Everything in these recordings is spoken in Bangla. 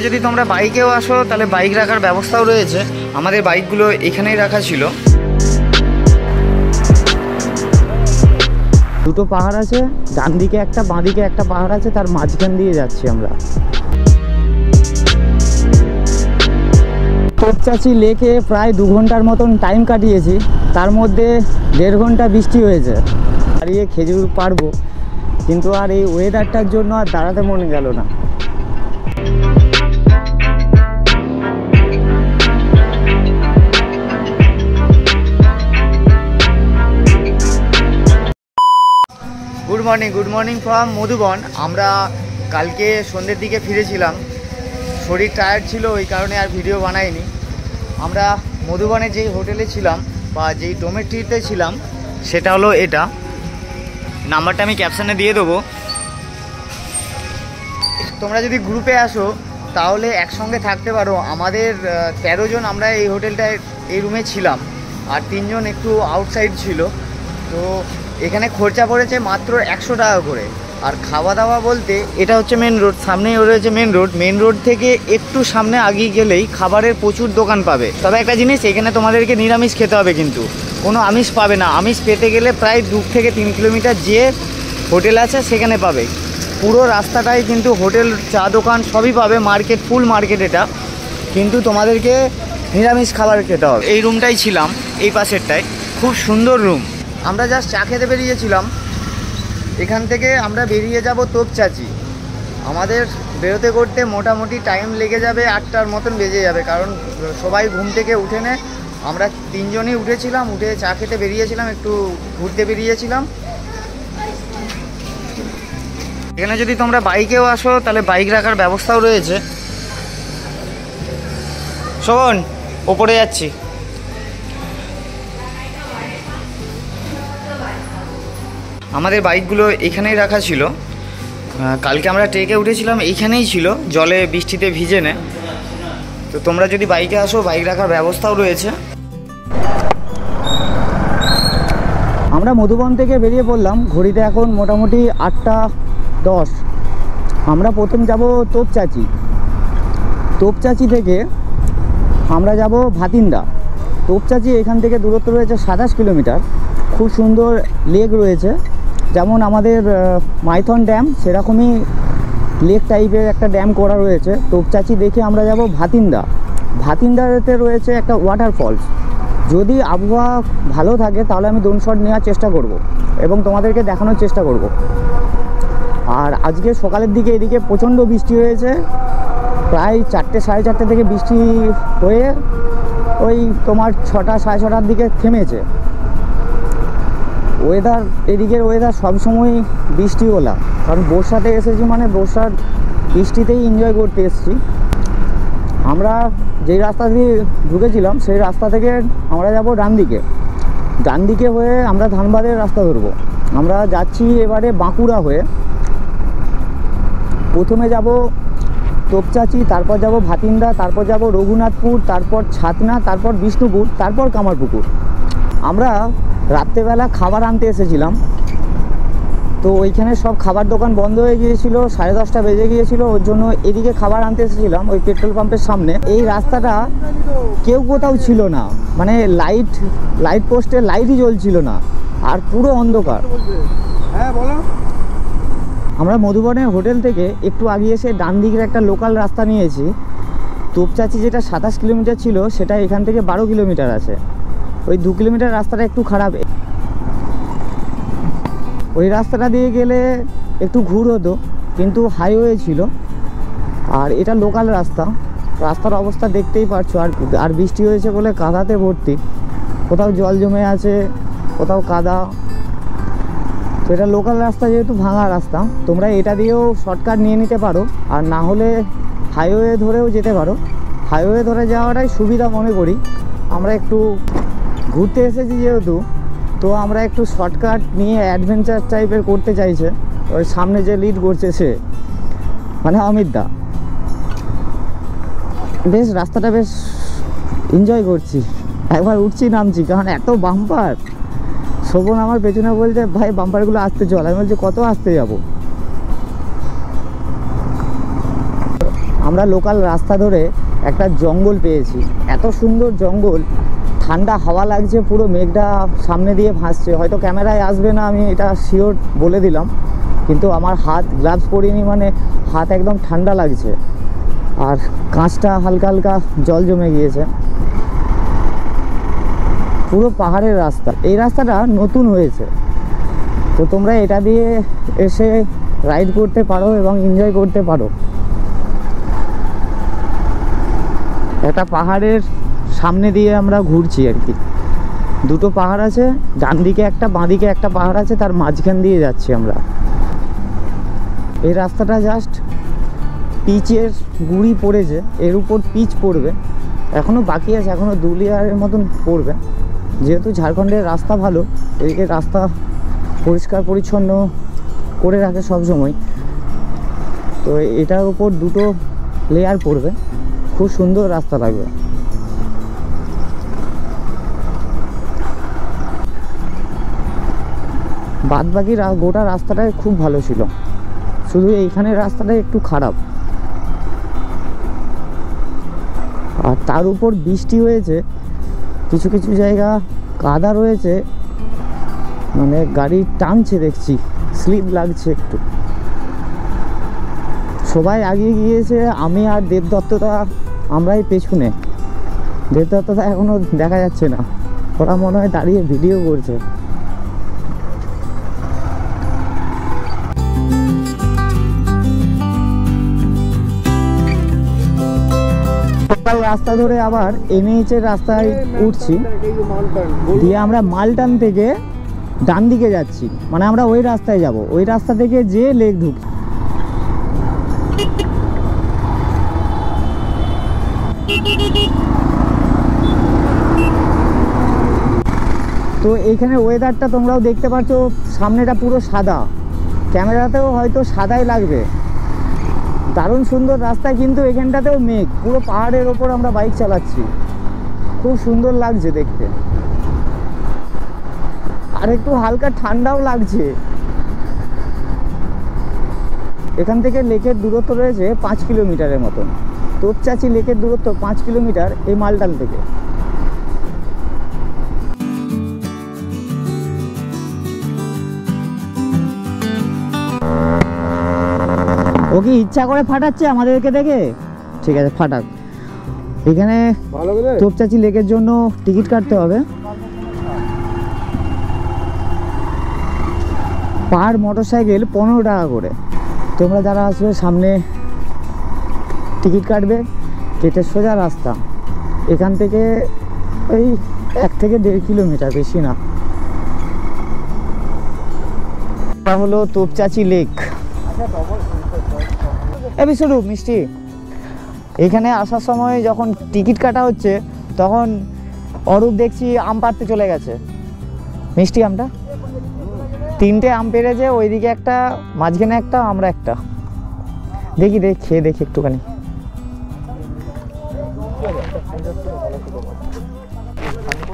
যদি তোমরা বাইকেও আসো তাহলে বাইক রাখার ব্যবস্থাও রয়েছে। আমাদের বাইকগুলো এখানেই রাখা ছিল। দুটো পাহাড় আছে, ডান দিকে একটা বাঁ দিকে একটা পাহাড় আছে, তার মাঝখান দিয়ে যাচ্ছি আমরা। তোপচাচি লেকে প্রায় 2 ঘন্টার মতন টাইম কাটিয়েছি, তার মধ্যে 1.5 ঘন্টা বৃষ্টি হয়েছে। দাঁড়িয়ে খেজুর পারবো, কিন্তু আর এই ওয়েদারটার জন্য আর দাঁড়াতে মনে গেল না। Good morning from Madhuban. আমরা কালকে সন্ধ্যের দিকে ফিরেছিলাম, শরীর টায়ার্ড ছিল, ওই কারণে আর ভিডিও বানাইনি। আমরা মধুবনে যেই হোটেলে ছিলাম বা যেই ডোমেট্রিতে ছিলাম সেটা হলো এটা, নাম্বারটা আমি ক্যাপশনে দিয়ে দেবো। তোমরা যদি গ্রুপে আসো তাহলে একসঙ্গে থাকতে পারো। আমাদের 13 জন আমরা এই হোটেলটায় এই রুমে ছিলাম, আর 3 জন একটু আউটসাইড ছিল। তো এখানে খরচা পড়েছে মাত্র 100 টাকা করে। আর খাওয়া দাওয়া বলতে এটা হচ্ছে মেন রোড, সামনেই রয়েছে মেন রোড থেকে একটু সামনে আগিয়ে গেলেই খাবারের প্রচুর দোকান পাবে। তবে একটা জিনিস, এখানে তোমাদেরকে নিরামিষ খেতে হবে, কিন্তু কোনো আমিষ পাবে না। আমিষ পেতে গেলে প্রায় 2 থেকে 3 কিলোমিটার যে হোটেল আছে সেখানে পাবে। পুরো রাস্তাটাই কিন্তু হোটেল, চা দোকান সবই পাবে, মার্কেট, ফুল মার্কেট এটা। কিন্তু তোমাদেরকে নিরামিষ খাবার খেতে হবে। এই রুমটাই ছিলাম, এই পাশেরটায়, খুব সুন্দর রুম। আমরা জাস্ট চা খেতে বেরিয়েছিলাম। এখান থেকে আমরা বেরিয়ে যাব তোপচাচি। আমাদের বেরোতে করতে মোটামুটি টাইম লেগে যাবে 8টার মতন বেজে যাবে, কারণ সবাই ঘুম থেকে উঠে নে। আমরা 3 জনই উঠেছিলাম, উঠে চা খেতে বেরিয়েছিলাম, একটু ঘুরতে বেরিয়েছিলাম। এখানে যদি তোমরা বাইকেও আসো তাহলে বাইক রাখার ব্যবস্থাও রয়েছে। শোন, ওপরে যাচ্ছি। আমাদের বাইকগুলো এখানেই রাখা ছিল। কালকে আমরা ট্রেকে উঠেছিলাম, এইখানেই ছিল, জলে বৃষ্টিতে ভিজে নে। তো তোমরা যদি বাইকে আসো বাইক রাখার ব্যবস্থাও রয়েছে। আমরা মধুবন থেকে বেরিয়ে পড়লাম, ঘড়িতে এখন মোটামুটি 8টা 10। আমরা প্রথম যাব তোপচাচি থেকে আমরা যাব ভাতিন্দা। তোপচাচি এখান থেকে দূরত্ব রয়েছে 27 কিলোমিটার। খুব সুন্দর লেক রয়েছে, যেমন আমাদের মাইথন ড্যাম সেরকমই লেক টাইপের একটা ড্যাম করা রয়েছে। তোপচাচি দেখে আমরা যাব ভাতিন্দাতে রয়েছে একটা ওয়াটারফলস। যদি আবহাওয়া ভালো থাকে তাহলে আমি ড্রোন শট নেওয়ার চেষ্টা করব এবং তোমাদেরকে দেখানোর চেষ্টা করব। আর আজকে সকালের দিকে এদিকে প্রচণ্ড বৃষ্টি হয়েছে, প্রায় 4টে সাড়ে 4টে থেকে বৃষ্টি হয়ে ওই তোমার 6টা সাড়ে 6টার দিকে থেমেছে। ওয়েদার, এদিকের ওয়েদার সবসময় বৃষ্টিওয়ালা, কারণ বর্ষাতে এসেছি মানে বর্ষার বৃষ্টিতেই এনজয় করতে এসেছি। আমরা যেই রাস্তা দিয়ে ঢুকেছিলাম সেই রাস্তা থেকে আমরা যাব ডান দিকে হয়ে আমরা ধানবাদের রাস্তা ধরবো। আমরা যাচ্ছি এবারে বাঁকুড়া হয়ে। প্রথমে যাব তোপচাচি, তারপর যাব ভাতিন্দা, তারপর যাব রঘুনাথপুর, তারপর ছাতনা, তারপর বিষ্ণুপুর, তারপর কামারপুকুর। আমরা রাত্রেবেলা খাবার আনতে এসেছিলাম, তো ওইখানে সব খাবার দোকান বন্ধ হয়ে গিয়েছিল, 10:30 বেজে গিয়েছিল। ওর জন্য এদিকে খাবার আনতে এসেছিলাম ওই পেট্রোল পাম্পের সামনে। এই রাস্তাটা কেউ কোথাও ছিল না, মানে লাইট পোস্টে লাইটই জ্বলছিল না, আর পুরো অন্ধকার। হ্যাঁ বলো। আমরা মধুবনের হোটেল থেকে একটু আগিয়ে এসে ডান দিকের একটা লোকাল রাস্তা নিয়েছি। তোপচাচি যেটা 27 কিলোমিটার ছিল সেটা এখান থেকে 12 কিলোমিটার আছে। ওই 2 কিলোমিটার রাস্তাটা একটু খারাপ, ওই রাস্তাটা দিয়ে গেলে একটু ঘুর হতো, কিন্তু হাইওয়ে ছিল। আর এটা লোকাল রাস্তার অবস্থা দেখতেই পারছো। আর বৃষ্টি হয়েছে বলে কাদাতে ভর্তি, কোথাও জল জমে আছে, কোথাও কাদা। তো এটা লোকাল রাস্তা, যেহেতু ভাঙা রাস্তা, তোমরা এটা দিয়েও শর্টকাট নিয়ে নিতে পারো, আর না হলে হাইওয়ে ধরেও যেতে পারো। হাইওয়ে ধরে যাওয়াটাই সুবিধা মনে করি। আমরা একটু ঘুরতে এসেছি যেহেতু, তো আমরা একটু শর্টকাট নিয়ে অ্যাডভেঞ্চার টাইপের করতে চাইছে। ওই সামনে যে লিড করছে সে মানে অমিত দা, বেশ রাস্তাটা বেশ এনজয় করছি। একবার উঠছি নামছি, কারণ এত বাম্পার। শোভন আমার পেছনে বলছে, ভাই বাম্পারগুলো আসতে চল। আমি বলছি কত আসতে যাব। আমরা লোকাল রাস্তা ধরে একটা জঙ্গল পেয়েছি। এত সুন্দর জঙ্গল, ঠান্ডা হাওয়া লাগছে, পুরো মেঘটা সামনে দিয়ে ভাসছে। হয়তো ক্যামেরায় আসবে না, আমি এটা শিওর বলে দিলাম, কিন্তু আমার হাত গ্লাভস পরিনি, মানে হাত একদম ঠান্ডা লাগছে। আর কাঁচটা হালকা হালকা জল জমে গিয়েছে। পুরো পাহাড়ের রাস্তা, এই রাস্তাটা নতুন হয়েছে, তো তোমরা এটা দিয়ে এসে রাইড করতে পারো এবং এনজয় করতে পারো। একটা পাহাড়ের সামনে দিয়ে আমরা ঘুরছি আর কি। দুটো পাহাড় আছে, ডান দিকে একটা, বাঁ দিকে একটা পাহাড় আছে, তার মাঝখান দিয়ে যাচ্ছি আমরা। এই রাস্তাটা জাস্ট পিচের গুঁড়ি পড়েছে, এর উপর পিচ পড়বে, এখনও বাকি আছে, এখনও 2 লেয়ারের মতন পড়বে। যেহেতু ঝাড়খণ্ডের রাস্তা ভালো, এদিকে রাস্তা পরিষ্কার পরিচ্ছন্ন করে রাখে সব সময়, তো এটার উপর 2টো লেয়ার পড়বে, খুব সুন্দর রাস্তা লাগবে। বাদ বাকি গোটা রাস্তাটাই খুব ভালো ছিল, শুধু এইখানের রাস্তাটা একটু খারাপ। আর তার উপর বৃষ্টি হয়েছে, কিছু কিছু জায়গা কাদা রয়েছে, মানে গাড়ি টানছে, দেখছি স্লিপ লাগছে একটু। সবাই আগে গিয়েছে, আমি আর দেবদত্তদা আমরাই পেছনে। দেবদত্তদা এখনো দেখা যাচ্ছে না, ওরা মনে হয় দাঁড়িয়ে ভিডিও করছে। রাস্তা ধরে আবার NH এর রাস্তায় উঠছি, দিয়ে আমরা মালটান থেকে ডান দিকে যাচ্ছি, মানে আমরা ওই রাস্তায় যাব, ওই রাস্তা থেকে যে লেক ঢুকি। তো এইখানে ওয়েদারটা তোমরাও দেখতে পাচ্ছ, সামনেটা পুরো সাদা, ক্যামেরাতেও হয়তো সাদাই লাগবে। দারুণ সুন্দর রাস্তা, কিন্তু এখানটাতেও মেঘ, পুরো পাহাড়ের ওপর আমরা বাইক চালাচ্ছি, খুব সুন্দর লাগছে দেখতে। আর একটু হালকা ঠান্ডাও লাগছে। এখান থেকে লেকের দূরত্ব রয়েছে 5 কিলোমিটারের মতন। তোপচাচি লেকের দূরত্ব 5 কিলোমিটার এই মালটাল থেকে। ও কি ইচ্ছা করে ফাটাচ্ছে আমাদেরকে দেখে? ঠিক আছে, ফাটাক। এখানে তোপচাচি লেকের জন্য টিকিট কাটতে হবে, পার মোটরসাইকেল 15 টাকা করে। তোমরা যারা আসবে সামনে টিকিট কাটবে, কেটে সোজা রাস্তা। এখান থেকে ওই 1 থেকে 1.5 কিলোমিটার, বেশি না। এটা হলো তোপচাচি লেক। এবি শুরু মিষ্টি। এখানে আসার সময় যখন টিকিট কাটা হচ্ছে, তখন অরূপ দেখছি আম পাড়তে চলে গেছে। মিষ্টি আমটা 3টে আম পেরেছে, ওইদিকে একটা, মাঝখানে একটা, আমরা একটা। দেখি খেয়ে দেখি একটুখানি।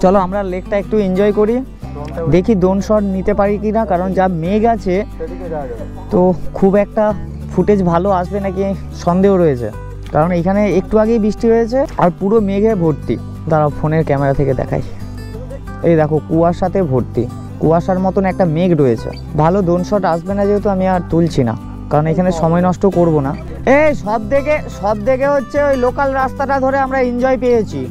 চলো আমরা লেকটা একটু এনজয় করি, দেখি ড্রোন শট নিতে পারি কিনা, কারণ যা মেঘ আছে তো খুব একটা ফুটেজ ভালো আসবে নাকি সন্দেহ রয়েছে, কারণ এখানে একটু আগেই বৃষ্টি হয়েছে আর পুরো মেঘে ভর্তি। দাঁড়াও ফোনের ক্যামেরা থেকে দেখাই, এই দেখো কুয়াশাতে ভর্তি, কুয়াশার মতন একটা মেঘ রয়েছে। ভালো ড্রোন শট আসবে না, যেহেতু আমি আর তুলছি না, কারণ এখানে সময় নষ্ট করব না। এই সব দেখে হচ্ছে ওই লোকাল রাস্তাটা ধরে আমরা এনজয় পেয়েছি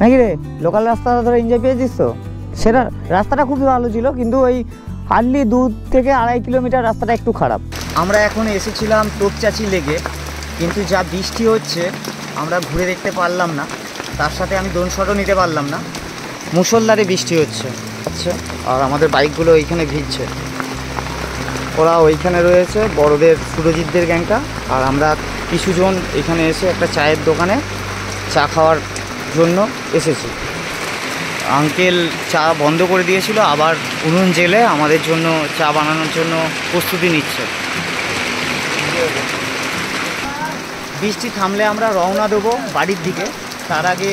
নাকি রে? লোকাল রাস্তাটা ধরে এনজয় পেয়েছিস তো? সেটা রাস্তাটা খুবই ভালো ছিল, কিন্তু ওই হার্ডলি 2 থেকে 2.5 কিলোমিটার রাস্তাটা একটু খারাপ। আমরা এখন এসেছিলাম তোপচাচি লেকে, কিন্তু যা বৃষ্টি হচ্ছে আমরা ঘুরে দেখতে পারলাম না, তার সাথে আমি ড্রোন শটও নিতে পারলাম না, মুষলধারে বৃষ্টি হচ্ছে। আচ্ছা, আর আমাদের বাইকগুলো ওইখানে ভিজছে, ওরা ওইখানে রয়েছে, বড়দের সুরজিৎদের গ্যাংটা। আর আমরা কিছুজন এখানে এসে একটা চায়ের দোকানে চা খাওয়ার জন্য এসেছি। আঙ্কেল চা বন্ধ করে দিয়েছিল, আবার উনুন জেলে আমাদের জন্য চা বানানোর জন্য প্রস্তুতি নিচ্ছে। বৃষ্টি থামলে আমরা রওনা দেবো বাড়ির দিকে, তার আগে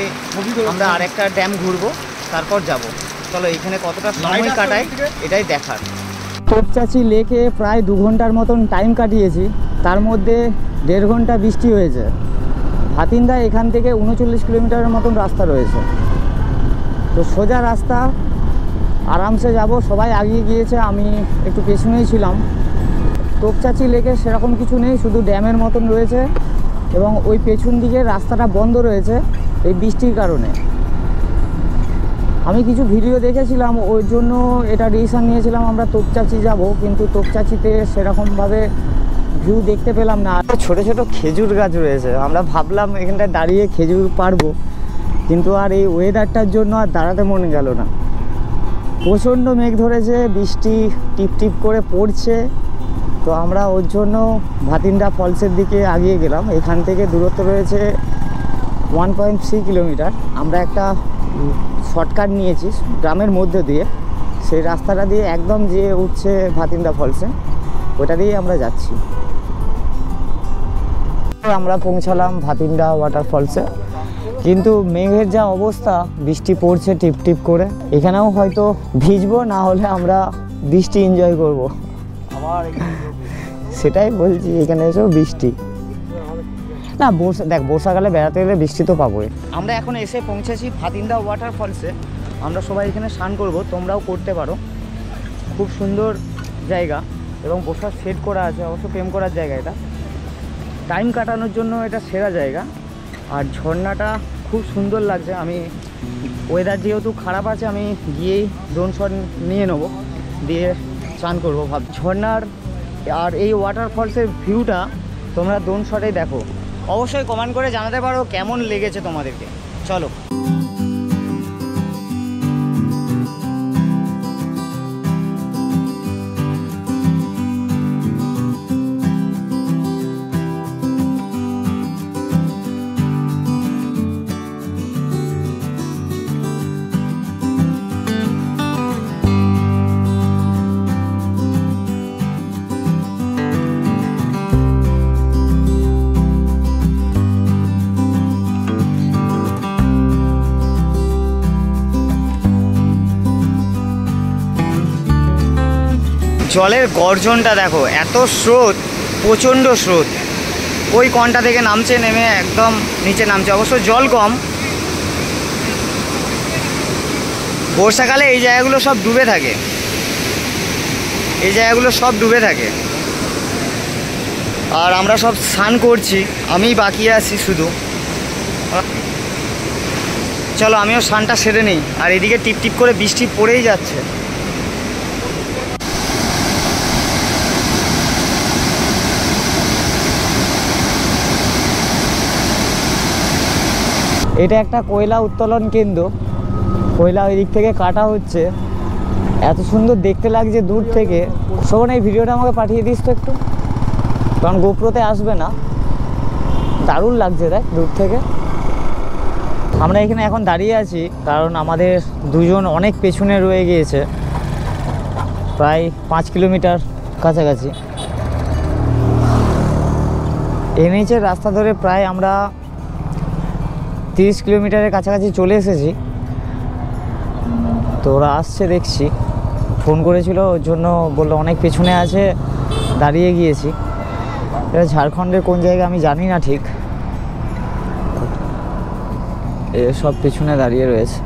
আমরা আরেকটা ড্যাম ঘুরবো, তারপর যাব। চলো এখানে কতটা সময় কাটায় এটাই দেখার। তোপচাচি লেকে প্রায় 2 ঘন্টার মতন টাইম কাটিয়েছি, তার মধ্যে 1.5 ঘন্টা বৃষ্টি হয়েছে। ভাতিন্দা এখান থেকে 39 কিলোমিটারের মতন রাস্তা রয়েছে, তো সোজা রাস্তা, আরামসে যাব। সবাই আগিয়ে গিয়েছে, আমি একটু পেছনেই ছিলাম। তোপচাচি লেকে সেরকম কিছু নেই, শুধু ড্যামের মতন রয়েছে এবং ওই পেছন দিকে রাস্তাটা বন্ধ রয়েছে এই বৃষ্টির কারণে। আমি কিছু ভিডিও দেখেছিলাম, ওই জন্য এটা ডিসিশন নিয়েছিলাম আমরা তোপচাচি যাব, কিন্তু তোপচাচিতে সেরকমভাবে ভিউ দেখতে পেলাম না। ছোট ছোট খেজুর গাছ রয়েছে, আমরা ভাবলাম এখানটায় দাঁড়িয়ে খেজুর পারবো, কিন্তু আর এই ওয়েদারটার জন্য আর দাঁড়াতে মনে গেল না। প্রচণ্ড মেঘ ধরেছে, বৃষ্টি টিপ টিপ করে পড়ছে, তো আমরা ওর জন্য ভাতিন্দা ফলসের দিকে এগিয়ে গেলাম। এখান থেকে দূরত্ব রয়েছে 1.3 কিলোমিটার। আমরা একটা শর্টকাট নিয়েছি গ্রামের মধ্যে দিয়ে, সেই রাস্তাটা দিয়ে একদম যে উঠছে ভাতিন্দা ফলসে, ওটা দিয়ে আমরা যাচ্ছি। আমরা পৌঁছালাম ভাতিন্দা ওয়াটারফলসে, কিন্তু মেঘের যা অবস্থা, বৃষ্টি পড়ছে টিপ টিপ করে। এখানেও হয়তো ভিজবো, না হলে আমরা বৃষ্টি এনজয় করব। সেটাই বলছি, এখানে এসেও বৃষ্টি না। দেখ, বর্ষাকালে বেড়াতে গেলে বৃষ্টি তো পাবোই। আমরা এখন এসে পৌঁছেছি ভাতিন্দা ওয়াটারফলসে। আমরা সবাই এখানে স্নান করব, তোমরাও করতে পারো। খুব সুন্দর জায়গা এবং বসার সেট করা আছে, অবশ্য প্রেম করার জায়গা। এটা টাইম কাটানোর জন্য এটা সেরা জায়গা। আর ঝর্ণাটা খুব সুন্দর লাগছে। আমি ওয়েদার যেহেতু খারাপ আছে, আমি গিয়েই ড্রোন শট নিয়ে নেবো, দিয়ে স্নান করবো ভাব। ঝর্ণার আর এই ওয়াটারফলসের ভিউটা তোমরা ড্রোন শটেই দেখো। অবশ্যই কমেন্ট করে জানাতে পারো কেমন লেগেছে তোমাদেরকে। চলো। জলের গর্জনটা দেখো, এত স্রোত, প্রচণ্ড স্রোত। ওই কণটা থেকে নামছে, নেমে একদম নিচে নামছে। অবশ্য জল কম। বর্ষাকালে এই জায়গাগুলো সব ডুবে থাকে, এই জায়গাগুলো সব ডুবে থাকে। আর আমরা সব স্নান করছি, আমি বাকি আছি শুধু। চলো আমিও স্নানটা সেরে নিই। আর এদিকে টিপ টিপ করে বৃষ্টি পড়েই যাচ্ছে। এটা একটা কয়লা উত্তোলন কেন্দ্র, কয়লা ওই দিক থেকে কাটা হচ্ছে। এত সুন্দর দেখতে লাগছে দূর থেকে। শোন, এই ভিডিওটা আমাকে পাঠিয়ে দিস তো একটু, কারণ গোপ্রোতে আসবে না। দারুণ লাগছে দেখ দূর থেকে। আমরা এখানে এখন দাঁড়িয়ে আছি কারণ আমাদের দুজন অনেক পেছনে রয়ে গিয়েছে, প্রায় 5 কিলোমিটার কাছাকাছি। এনএইচের রাস্তা ধরে প্রায় আমরা 30 কিলোমিটারের কাছাকাছি চলে এসেছি। তো ওরা আসছে দেখছি, ফোন করেছিল, ওর জন্য বললো অনেক পেছনে আছে, দাঁড়িয়ে গিয়েছি। এটা ঝাড়খণ্ডের কোন জায়গা আমি জানি না ঠিক। সব পেছনে দাঁড়িয়ে রয়েছে।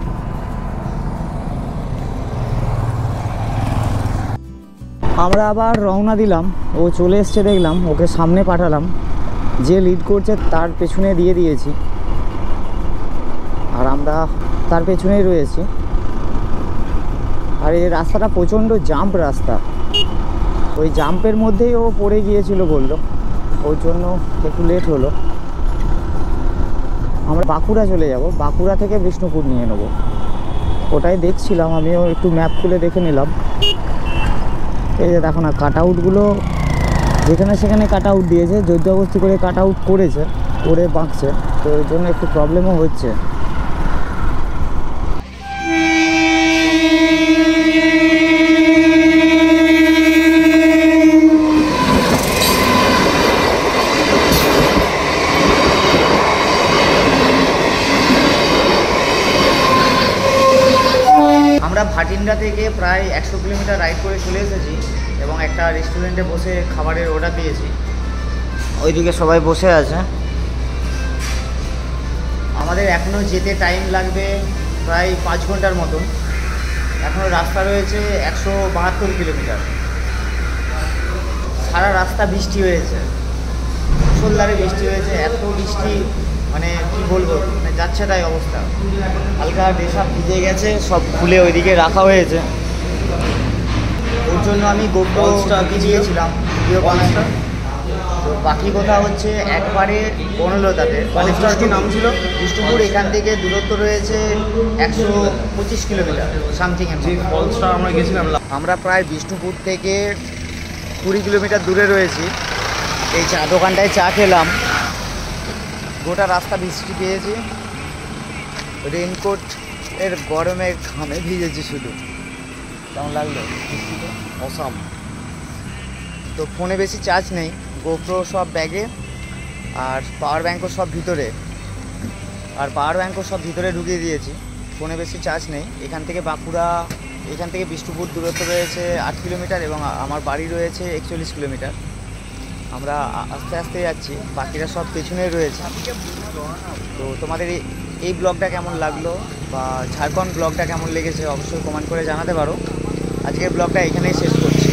আমরা আবার রওনা দিলাম। ও চলে এসছে দেখলাম, ওকে সামনে পাঠালাম। যে লিড করছে তার পেছনে দিয়ে দিয়েছি, আর আমরা তার পেছনেই রয়েছি। আর এই রাস্তাটা প্রচণ্ড জাম্প রাস্তা, ওই জাম্পের মধ্যেই ও পড়ে গিয়েছিল বললো, ওর জন্য একটু লেট হলো। আমরা বাঁকুড়া চলে যাব, বাঁকুড়া থেকে বিষ্ণুপুর নিয়ে নেব। ওটাই দেখছিলাম, আমিও একটু ম্যাপ খুলে দেখে নিলাম। এই যে দেখো না, কাট আউটগুলো যেখানে সেখানে কাট আউট দিয়েছে, জোরজবস্তি করে কাট আউট করেছে, করে বাঁকছে, তো এর জন্য একটু প্রবলেমও হচ্ছে। আমরা ভাটিন্ডা থেকে প্রায় 100 কিলোমিটার রাইড করে চলে এসেছি। একটা রেস্টুরেন্টে বসে খাবারের অর্ডার দিয়েছি। ওইদিকে সবাই বসে আছে। আমাদের এখনও যেতে টাইম লাগবে প্রায় 5 ঘন্টার মতন। এখনও রাস্তা রয়েছে 172 কিলোমিটার। সারা রাস্তা বৃষ্টি হয়েছে, মুষলধারে বৃষ্টি হয়েছে, এত বৃষ্টি মানে কি বলবো, মানে যাচ্ছে তাই অবস্থা। হালকা ড্রেসআপ ভিজে গেছে, সব খুলে ওইদিকে রাখা হয়েছে। ওর জন্য আমি গোপ্রোটা দিয়েছিলাম ভিডিও কলটা। তো বাকি কথা হচ্ছে একবারে বনলতাতে কলেজটার কি নাম ছিল? বিষ্ণুপুর এখান থেকে দূরত্ব রয়েছে 125 কিলোমিটার সামথিংয়ের যে মতো। ফলসটা আমরা গেছিলাম, আমরা প্রায় বিষ্ণুপুর থেকে 20 কিলোমিটার দূরে রয়েছি। এই চা দোকানটায় চা খেলাম, গোটা রাস্তা বৃষ্টি পেয়েছি, রেনকোট এর গরমে ঘামে ভিজেছি শুধু। কেমন লাগলো বৃষ্টিতে? অসাম। তো ফোনে বেশি চার্জ নেই, গোপ্রো সব ব্যাগে, আর পাওয়ার ব্যাঙ্কও সব ভিতরে ঢুকিয়ে দিয়েছি। ফোনে বেশি চার্জ নেই। এখান থেকে বাঁকুড়া, এখান থেকে বিষ্ণুপুর দূরত্ব রয়েছে 8 কিলোমিটার এবং আমার বাড়ি রয়েছে 41 কিলোমিটার। আমরা আস্তে আস্তে যাচ্ছি, বাকিরা সব পেছনেই রয়েছে। তো তোমাদের এই ব্লগটা কেমন লাগলো বা ঝাড়খণ্ড ব্লগটা কেমন লেগেছে অবশ্যই কমেন্ট করে জানাতে পারো। আজকের ব্লগটা এখানেই শেষ করছি।